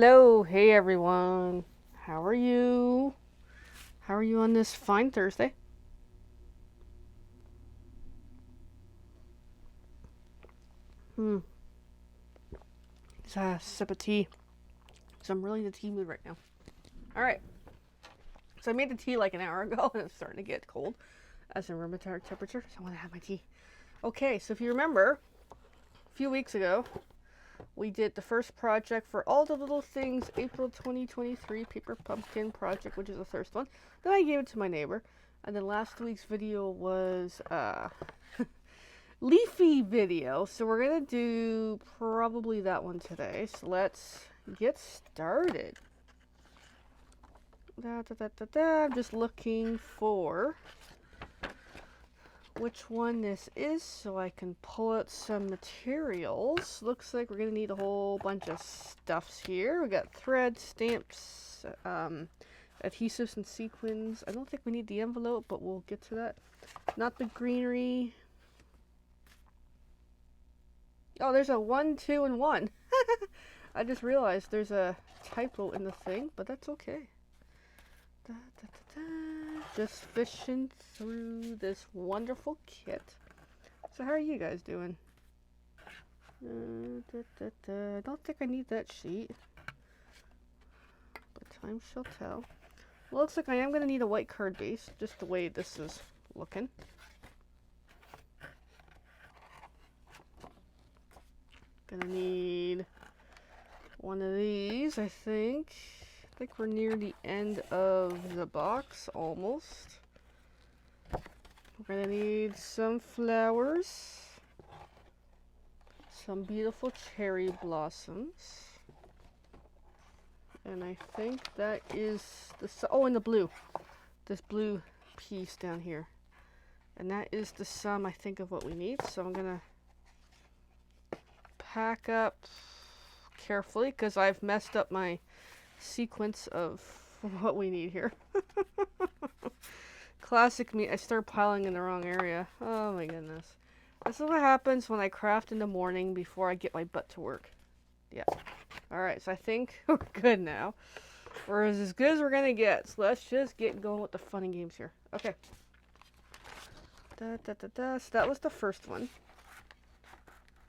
Hello, hey everyone. How are you? How are you on this fine Thursday? Hmm. It's a sip of tea. So I'm really in the tea mood right now. All right. So I made the tea like an hour ago, and it's starting to get cold, as in room temperature. So I want to have my tea. Okay. So if you remember, a few weeks ago, we did the first project for all the little things, April 2023 paper pumpkin project, which is the first one. Then I gave it to my neighbor, and then last week's video was leafy video, so we're gonna do probably that one today. So let's get started. I'm just looking for which one this is so I can pull out some materials. Looks like we're gonna need a whole bunch of stuffs here. We got thread, stamps, adhesives and sequins. I don't think we need the envelope, but we'll get to that. Not the greenery. Oh, there's a 1, 2, and 1. I just realized there's a typo in the thing, but that's okay. Just fishing through this wonderful kit. So how are you guys doing? I don't think I need that sheet, but time shall tell. Well, looks like I am going to need a white card base, just the way this is looking. Gonna need one of these, I think. I think we're near the end of the box, almost. We're gonna need some flowers, some beautiful cherry blossoms, and I think that is the, oh, and the blue, this blue piece down here, and that is the sum, I think, of what we need. So I'm gonna pack up carefully because I've messed up my sequence of what we need here. Classic me, I start piling in the wrong area. Oh my goodness. This is what happens when I craft in the morning before I get my butt to work. Yeah. Alright, so I think we're good now. We're as good as we're gonna get. So let's just get going with the fun and games here. Okay. So that was the first one.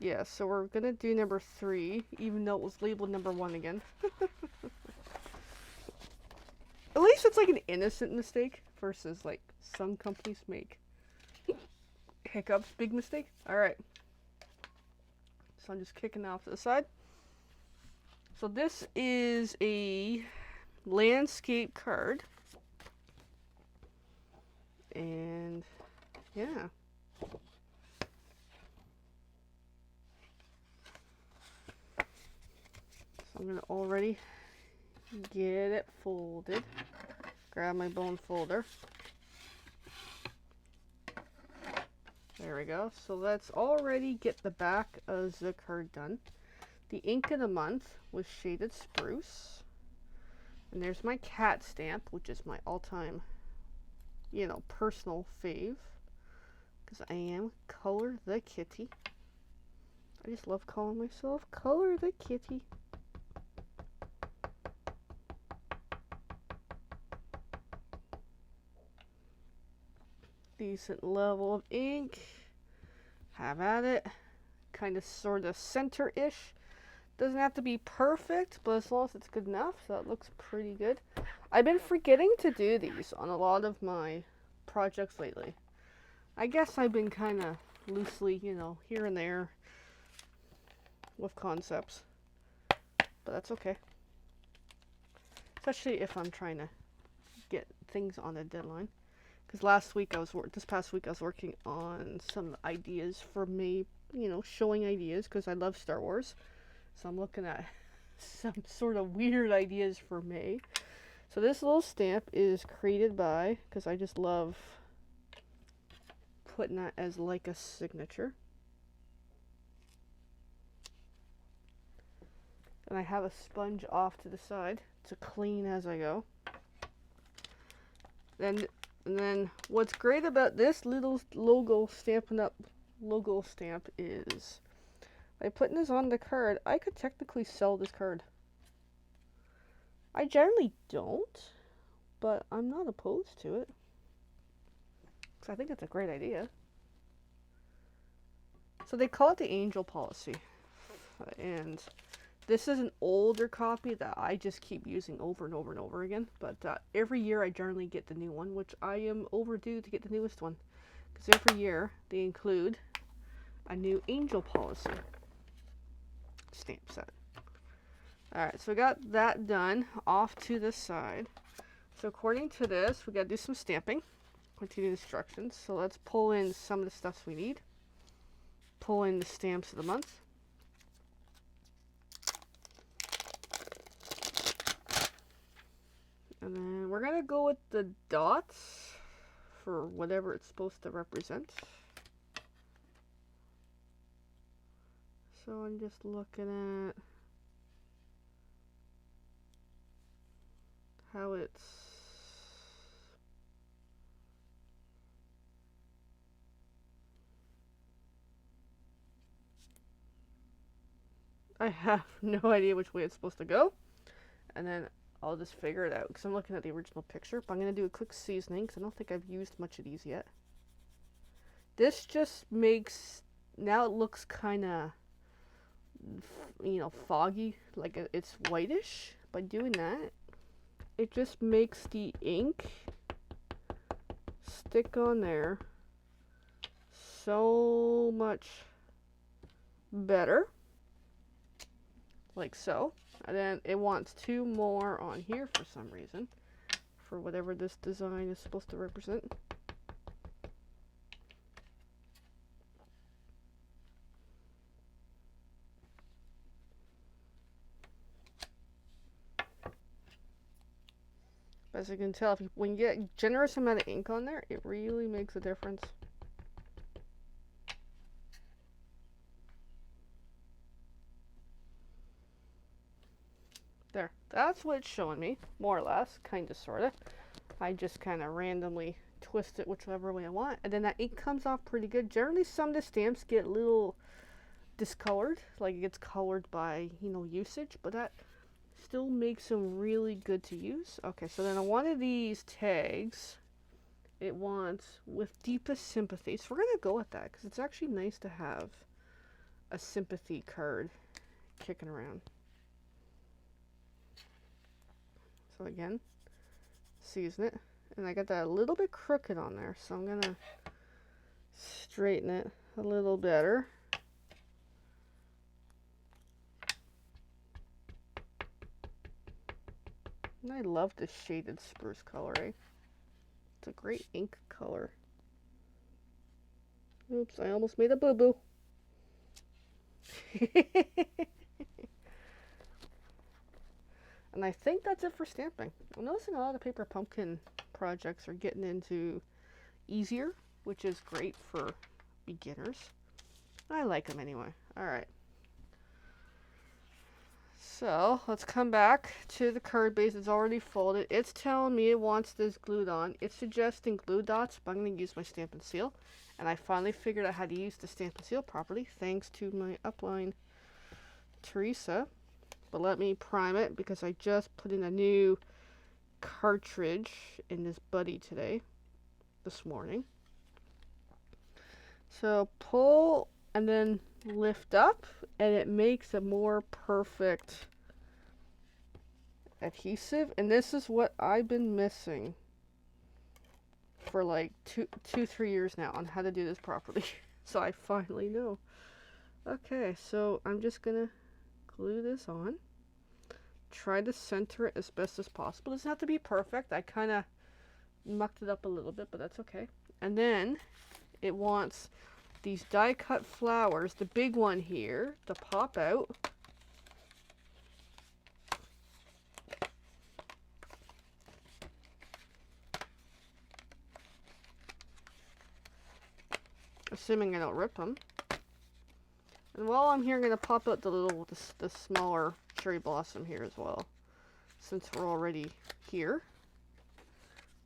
Yeah, so we're gonna do number 3, even though it was labeled number 1 again. At least it's like an innocent mistake versus like some companies make hiccups, big mistake. Alright. So I'm just kicking off to the side. So this is a landscape card. And yeah. So I'm going to already get it folded. Grab my bone folder. There we go. So let's already get the back of the card done. The ink of the month was Shaded Spruce. And there's my cat stamp, which is my all-time, you know, personal fave. Because I am Color the Kitty. I just love calling myself Color the Kitty. Decent level of ink. Have at it. Kind of sort of center-ish. Doesn't have to be perfect, but as long as it's good enough, so it looks pretty good. I've been forgetting to do these on a lot of my projects lately. I guess I've been kind of loosely, you know, here and there with concepts. But that's okay. Especially if I'm trying to get things on a deadline. Because this past week I was working on some ideas for me, you know, showing ideas because I love Star Wars. So I'm looking at some sort of weird ideas for May. So this little stamp is created by, because I just love putting that as like a signature. And I have a sponge off to the side to clean as I go. And then what's great about this little logo Stampin' Up logo stamp is by putting this on the card, I could technically sell this card. I generally don't, but I'm not opposed to it. Because I think it's a great idea. So they call it the angel policy. And this is an older copy that I just keep using over and over and over again. But every year I generally get the new one, which I am overdue to get the newest one. Because every year they include a new angel policy stamp set. Alright, so we got that done off to the side. So according to this, we got to do some stamping. Continue instructions. So let's pull in some of the stuff we need. Pull in the stamps of the month. And then we're going to go with the dots for whatever it's supposed to represent. So I'm just looking at how it's I have no idea which way it's supposed to go. And then I'll just figure it out because I'm looking at the original picture. But I'm going to do a quick seasoning because I don't think I've used much of these yet. This just makes, now it looks kind of, you know, foggy, like it's whitish. By doing that, it just makes the ink stick on there so much better. Like so. And then it wants 2 more on here for some reason. For whatever this design is supposed to represent. As you can tell, when you get a generous amount of ink on there, it really makes a difference. There, that's what it's showing me, more or less, kind of, sort of. I just kind of randomly twist it whichever way I want, and then that ink comes off pretty good. Generally, some of the stamps get a little discolored, like it gets colored by, you know, usage, but that still makes them really good to use. Okay, so then on one of these tags, it wants with deepest sympathy. So we're going to go with that, because it's actually nice to have a sympathy card kicking around. So again, season it. And I got that a little bit crooked on there, so I'm going to straighten it a little better. And I love this shaded spruce color, eh? It's a great ink color. Oops, I almost made a boo-boo. And I think that's it for stamping. I'm noticing a lot of paper pumpkin projects are getting into easier, which is great for beginners. I like them anyway. Alright. So, let's come back to the card base. It's already folded. It's telling me it wants this glued on. It's suggesting glue dots, but I'm going to use my Stampin' Seal. And I finally figured out how to use the Stampin' Seal properly, thanks to my upline, Teresa. But let me prime it, because I just put in a new cartridge in this buddy today, this morning. So, pull and then lift up, and it makes a more perfect adhesive. And this is what I've been missing for like 3 years now on how to do this properly. So I finally know. Okay, so I'm just gonna glue this on. Try to center it as best as possible. It doesn't have to be perfect. I kind of mucked it up a little bit, but that's okay. And then it wants these die cut flowers, the big one here, to pop out. Assuming I don't rip them. And while I'm here, I'm going to pop out the smaller cherry blossom here as well, since we're already here,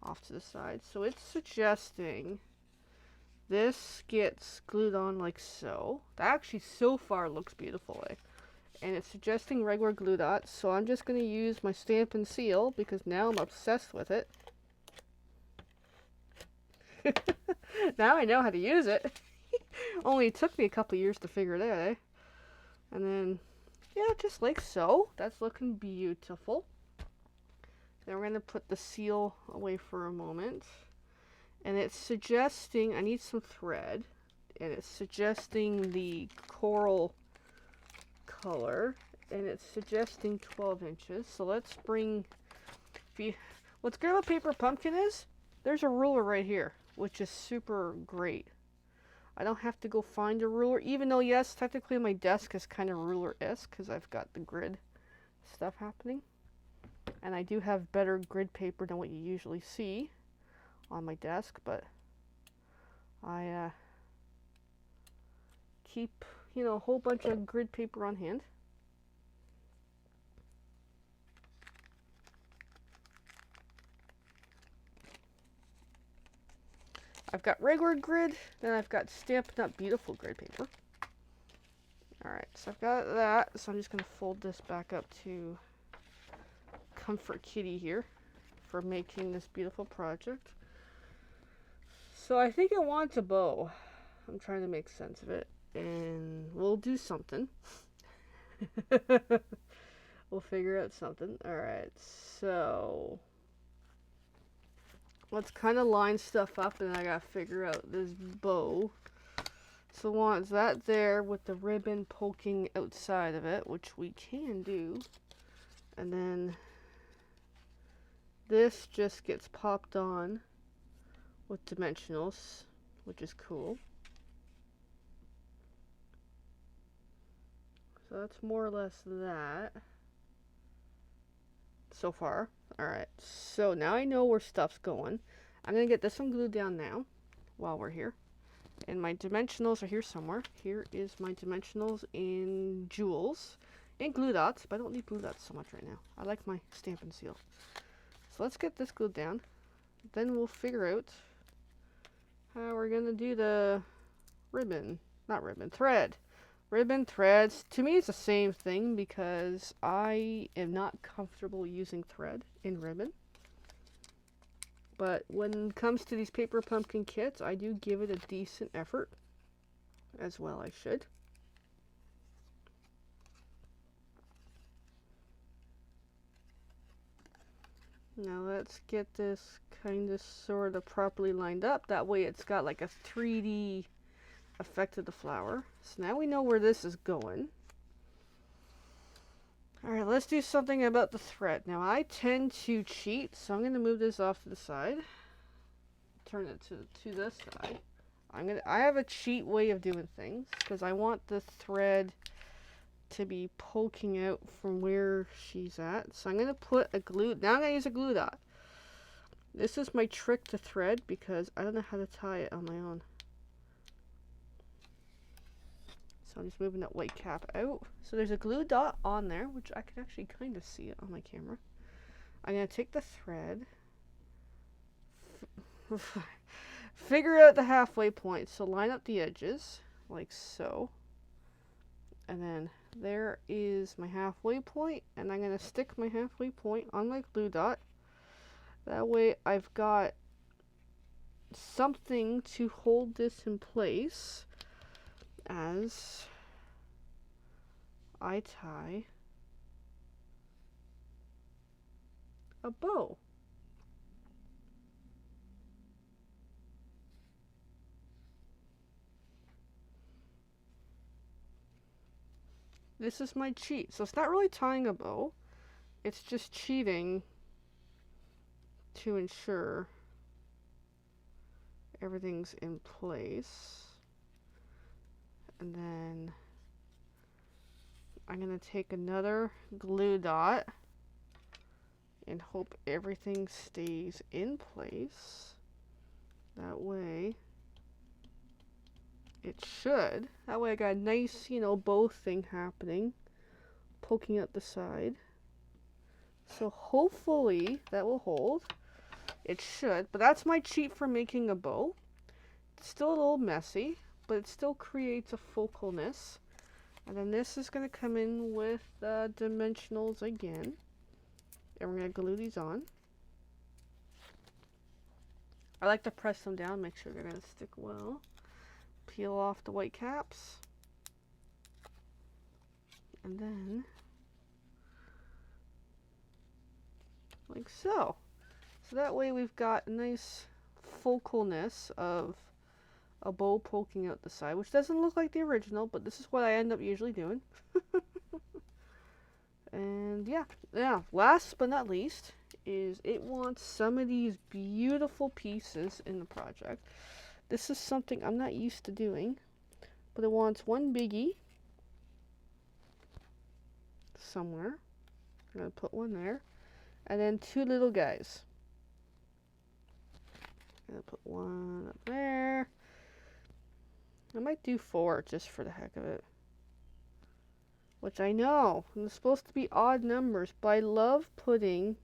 off to the side. So it's suggesting this gets glued on like so. That actually so far looks beautiful, eh? and it's suggesting regular glue dots, so I'm just going to use my Stampin' Seal because now I'm obsessed with it. Now I know how to use it. Only took me a couple years to figure it out, eh? And then, yeah, just like so. That's looking beautiful. Then we're going to put the seal away for a moment. And it's suggesting, I need some thread. And it's suggesting the coral color. And it's suggesting 12 inches. So let's bring, what's great about Paper Pumpkin is, there's a ruler right here, which is super great. I don't have to go find a ruler, even though, yes, technically my desk is kind of ruler-esque because I've got the grid stuff happening. And I do have better grid paper than what you usually see on my desk, but I keep, you know, a whole bunch of grid paper on hand. I've got regular grid, then I've got Stampin' Up! Beautiful grid paper. Alright, so I've got that, so I'm just going to fold this back up to Comfort Kitty here for making this beautiful project. So I think it wants a bow. I'm trying to make sense of it, and we'll do something. We'll figure out something. Alright, so let's kind of line stuff up, and I gotta figure out this bow. So wants that there with the ribbon poking outside of it, which we can do. And then this just gets popped on with dimensionals, which is cool. So that's more or less that so far. Alright, so now I know where stuff's going. I'm going to get this one glued down now while we're here. And my dimensionals are here somewhere. Here is my dimensionals in jewels and glue dots, but I don't need glue dots so much right now. I like my Stampin' Seal. So let's get this glued down. Then we'll figure out how we're going to do the ribbon. Not ribbon, thread. Ribbon, threads. To me, it's the same thing because I am not comfortable using thread in ribbon. But when it comes to these Paper Pumpkin kits, I do give it a decent effort. As well I should. Now let's get this kind of sort of properly lined up. That way it's got like a 3D effect of the flower. So now we know where this is going. Alright, let's do something about the thread. Now I tend to cheat, so I'm going to move this off to the side. Turn it to this side. I have a cheat way of doing things because I want the thread to be poking out from where she's at. So I'm going to put a glue, now I'm going to use a glue dot. This is my trick to thread because I don't know how to tie it on my own. So I'm just moving that white cap out. So there's a glue dot on there, which I can actually kind of see it on my camera. I'm going to take the thread, figure out the halfway point. So line up the edges like so. And then there is my halfway point, and I'm going to stick my halfway point on my glue dot. That way I've got something to hold this in place as I tie a bow. This is my cheat. So it's not really tying a bow. It's just cheating to ensure everything's in place. And then I'm going to take another glue dot and hope everything stays in place. That way it should. That way I got a nice, you know, bow thing happening, poking out the side. So hopefully that will hold. It should, but that's my cheat for making a bow. It's still a little messy, but it still creates a focalness And then this is going to come in with dimensionals again. And we're going to glue these on. I like to press them down, make sure they're going to stick well. Peel off the white caps. And then, like so. So that way we've got a nice focalness of a bow poking out the side, which doesn't look like the original, but this is what I end up usually doing. And yeah, last but not least is it wants some of these beautiful pieces in the project. This is something I'm not used to doing, but it wants one biggie somewhere. I'm going to put one there. And then two little guys. I'm going to put one up there. I might do 4 just for the heck of it. Which I know, it's supposed to be odd numbers, but I love putting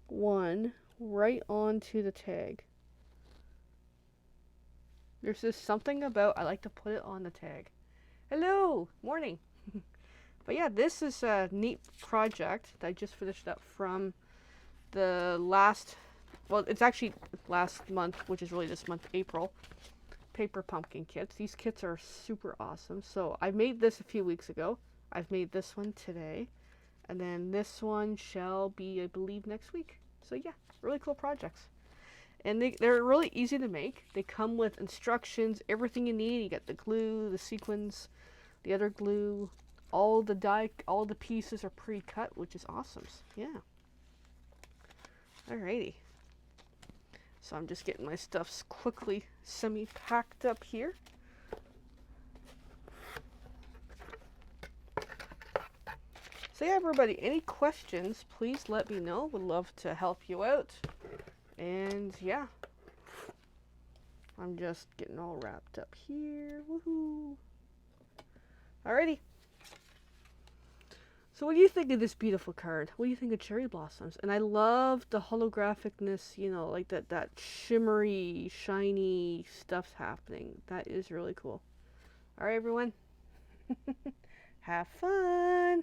1 right onto the tag. There's just something about, I like to put it on the tag. Hello, morning. But yeah, this is a neat project that I just finished up from the last, well, it's actually last month, which is really this month, April. Paper pumpkin kits. These kits are super awesome. So I made this a few weeks ago. I've made this one today. And then this one shall be, I believe, next week. So yeah, really cool projects. And they're really easy to make. They come with instructions, everything you need. You got the glue, the sequins, the other glue, all the pieces are pre-cut, which is awesome. Yeah. Alrighty. So I'm just getting my stuff quickly semi-packed up here. So yeah, everybody, any questions, please let me know. Would love to help you out. And yeah, I'm just getting all wrapped up here. Woohoo! Alrighty. So what do you think of this beautiful card? What do you think of cherry blossoms? And I love the holographicness, you know, like that shimmery, shiny stuff's happening. That is really cool. All right, everyone. Have fun.